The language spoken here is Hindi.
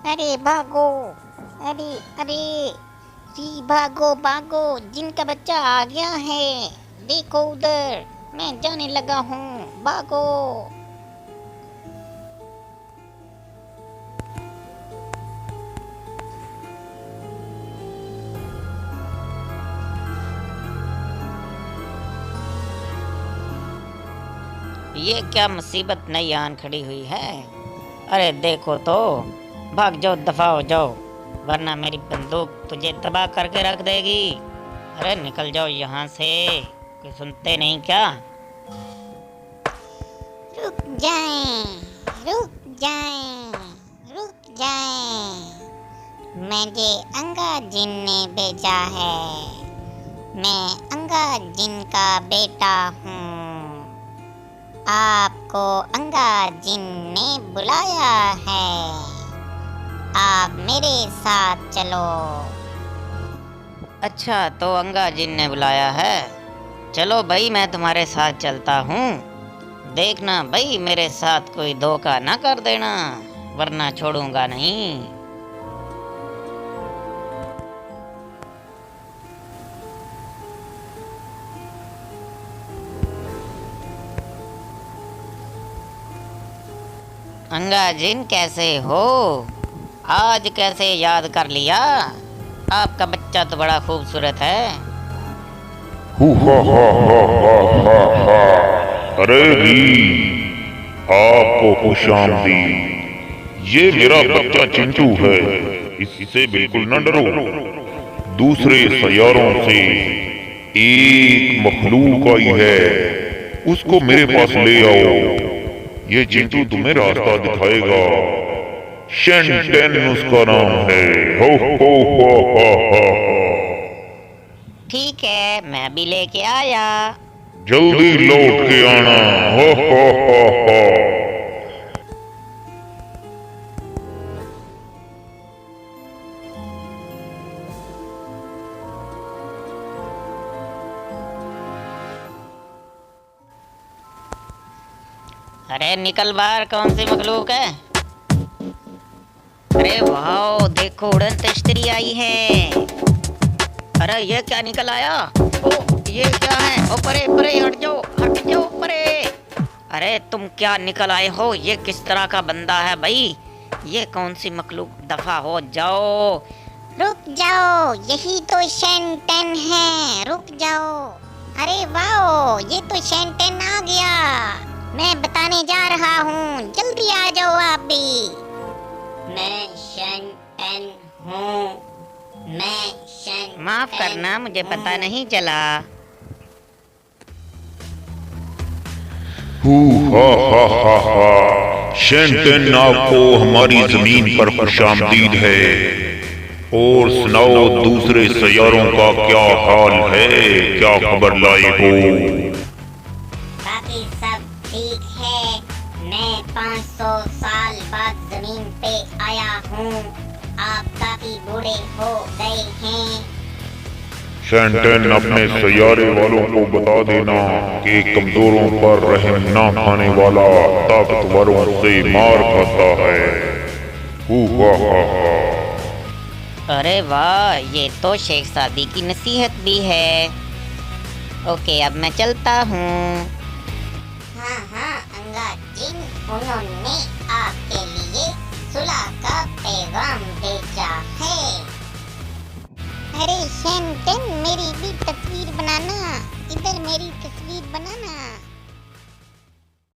अरे भागो। अरे अरे जी भागो भागो, जिनका बच्चा आ गया है। देखो उधर, मैं जाने लगा हूँ। भागो। ये क्या मुसीबत नई आन खड़ी हुई है। अरे देखो तो, भाग जाओ, दफा हो जाओ, वरना मेरी बंदूक तुझे तबाह करके रख देगी। अरे निकल जाओ यहाँ से, कोई सुनते नहीं क्या। रुक जाएं, रुक जाएं, रुक जाएं। मुझे अंगा जिन ने भेजा है। मैं अंगा जिन का बेटा हूँ। आपको अंगा जिन ने बुलाया है। आप मेरे साथ चलो। अच्छा, तो अंगा जिन ने बुलाया है। चलो भाई, मैं तुम्हारे साथ चलता हूँ। देखना भाई, मेरे साथ कोई धोखा ना कर देना, वरना छोड़ूंगा नहीं। अंगा जिन, कैसे हो? आज कैसे याद कर लिया? आपका बच्चा तो बड़ा खूबसूरत है। हु हा। अरे री, आपको खुशामदीद। ये मेरा बच्चा चिंटू है, इससे बिल्कुल न डरो। दूसरे सैयारों से एक मखलूक आई है, उसको मेरे पास ले आओ। ये चिंटू तुम्हें रास्ता दिखाएगा। शेंटेन उसका नाम है। हो हा। ठीक है, मैं भी लेके आया। जल्दी लौट के आना। हो। अरे निकल बाहर, कौन सी मखलूक है? अरे वाह, देखो उड़न तश्तरी आई है। अरे ये क्या निकल आया? ओ, ये क्या है? ओ परे परे, हट जाओ परे। अरे तुम क्या निकल आए हो? ये किस तरह का बंदा है भाई? ये कौन सी मखलूक? दफा हो जाओ। रुक जाओ, यही तो शेंटेन है। रुक जाओ। अरे वाह, ये तो शेंटेन आ गया। मैं बताने जा रहा हूँ, जल्दी आ जाओ आप भी। मैं शेंटेन हूँ। माफ करना, मुझे पता नहीं चला। हु हा। शेंटेन आपको हमारी जमीन पर खुशामदीद है। और सुनाओ, दूसरे सैयारों का क्या हाल है? क्या खबर लाए हो? बाकी सब ठीक है। मैं 500 साल बाद जमीन पे आया हूँ। आप काफी बूढ़े हो गए हैं। शेंटेन, अपने सैयारे वालों को बता देना कि कमजोरों पर रहम ना खाने वाला ताकतवरों से मार खाता है। हु हा। अरे वाह, ये तो शेख सादी की नसीहत भी है। ओके, अब मैं चलता हूँ। हाँ, अंगा जिन, उन्होंने आपके लिए सुलह का पैगाम भेजा है। अरे शेंटेन, मेरी भी तस्वीर बनाना। इधर मेरी तस्वीर बनाना।